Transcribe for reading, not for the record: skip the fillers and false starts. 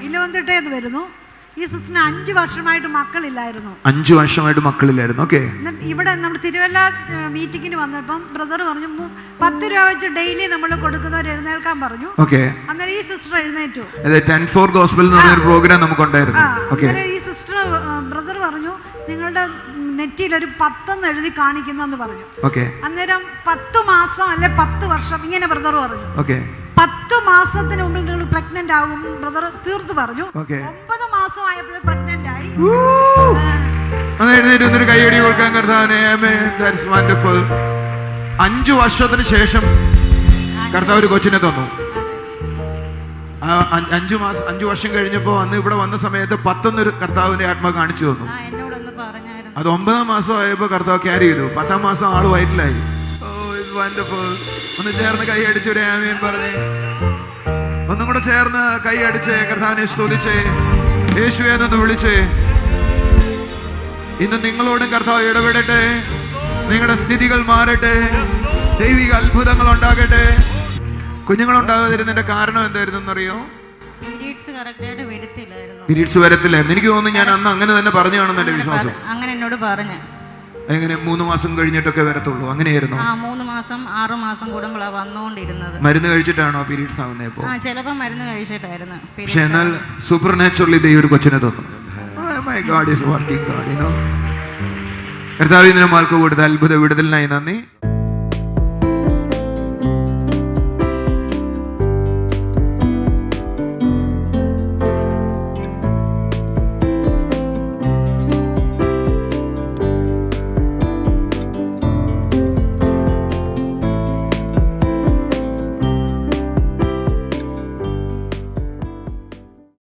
ഇലവന്തിട്ടേന്ന് വരുന്നു. ഈ സിസ്റ്ററിന് 5 വർഷമായിട്ട് മക്കളില്ലായിരുന്നു. 5 വർഷമായിട്ട് മക്കളില്ലായിരുന്നു. ഓക്കെ. ഇവിടെ നമ്മൾ തിരുവല്ല മീറ്റിങ്ങിന് വന്നപ്പം ബ്രദർ പറഞ്ഞു 10 രൂപ വെച്ച് ഡെയിലി നമ്മൾ കൊടുക്കുന്നവർ എഴുന്നേൽക്കാൻ പറഞ്ഞു. ഓക്കെ. അന്നേരം ഈ സിസ്റ്റർ എഴുന്നേറ്റു. 10-4 ഗോസ്പൽ എന്ന് പറഞ്ഞ ഒരു പ്രോഗ്രാം നമുക്കുണ്ടായിരുന്നു. ഓക്കെ. ഈ സിസ്റ്റർ ബ്രദർ പറഞ്ഞു നിങ്ങളുടെ നെറ്റിയിൽ ഒരു 10 എന്ന് എഴുതി കാണിക്കുന്നു എന്ന് പറഞ്ഞു. ഓക്കെ. അന്നേരം 10 മാസം അല്ലെ 10 വർഷം ഇങ്ങനെ ബ്രദർ പറഞ്ഞു. ഓക്കെ. 10 മാസത്തിന് മുമ്പിൽ നിങ്ങൾ പ്രഗ്നന്റ് ആകും ബ്രദർ തീർത്ത് പറഞ്ഞു. 9 മാസം ആയപ്പോൾ പ്രഗ്നന്റ് ആയി. എഴുന്നേറ്റ് കൈയടി കൊടുക്കാൻ കർത്താവിനെ. ആമേൻ. That's wonderful. 5 വർഷത്തിന് ശേഷം കർത്താവ് ഒരു കൊച്ചിനെ തന്നു. 5 വർഷം കഴിഞ്ഞപ്പോ അന്ന് ഇവിടെ വന്ന സമയത്ത് 10 എന്നൊരു കർത്താവിന്റെ ആത്മാ കാണിച്ചു തന്നു. അത് 9 മാസം ആയപ്പോ കർത്താവ് ക്യാരി ചെയ്തു. 10-ാം മാസം ആള് വയറ്റിലായി. ഒന്ന് ചേർന്ന് കൈ അടിച്ചൊരു ആമേൻ പറഞ്ഞേ. ഒന്നും കൂടെ ചേർന്ന് കൈ അടിച്ച് കർത്താവിനെ സ്തുതിച്ചേ, യേശുവേ എന്ന് വിളിച്ചേ. ഇന്ന് നിങ്ങളോടും കർത്താവ് ഇടപെടട്ടെ. നിങ്ങളുടെ സ്ഥിതികൾ മാറട്ടെ. ദൈവിക അത്ഭുതങ്ങൾ ഉണ്ടാകട്ടെ. കുഞ്ഞുങ്ങളുണ്ടാകാതിരുന്നതിന്റെ കാരണം എന്തായിരുന്നറിയോ? പീരീഡ്സ് വരത്തില്ലായിരുന്നു. എനിക്ക് തോന്നുന്നു ഞാൻ അന്ന് അങ്ങനെ തന്നെ പറഞ്ഞു കാണുന്ന എന്റെ വിശ്വാസം. അങ്ങനെ എന്നോട് പറഞ്ഞു. എങ്ങനെ 3 മാസം കഴിഞ്ഞിട്ടൊക്കെ വരത്തുള്ളൂ? അങ്ങനെയായിരുന്നു. 3 മാസം 6 മാസം കൂടുമ്പോഴാണ് വന്നുകൊണ്ടിരുന്നത്. മരുന്ന് കഴിച്ചിട്ടാണോ പീരീഡ്സ് ആവുന്നത്? ചിലപ്പോൾ മരുന്ന് കഴിച്ചിട്ടായിരുന്നു. പക്ഷെ എന്നാൽ സൂപ്പർ നാച്ചുറലി ദൈവം ഒരു കൊച്ചിനെ തന്നു. My God is working God, you know. കർത്താവ് ഇതിന് മാർക്ക് കൊടുത്ത അത്ഭുത വിടുതലിനായി നന്ദി.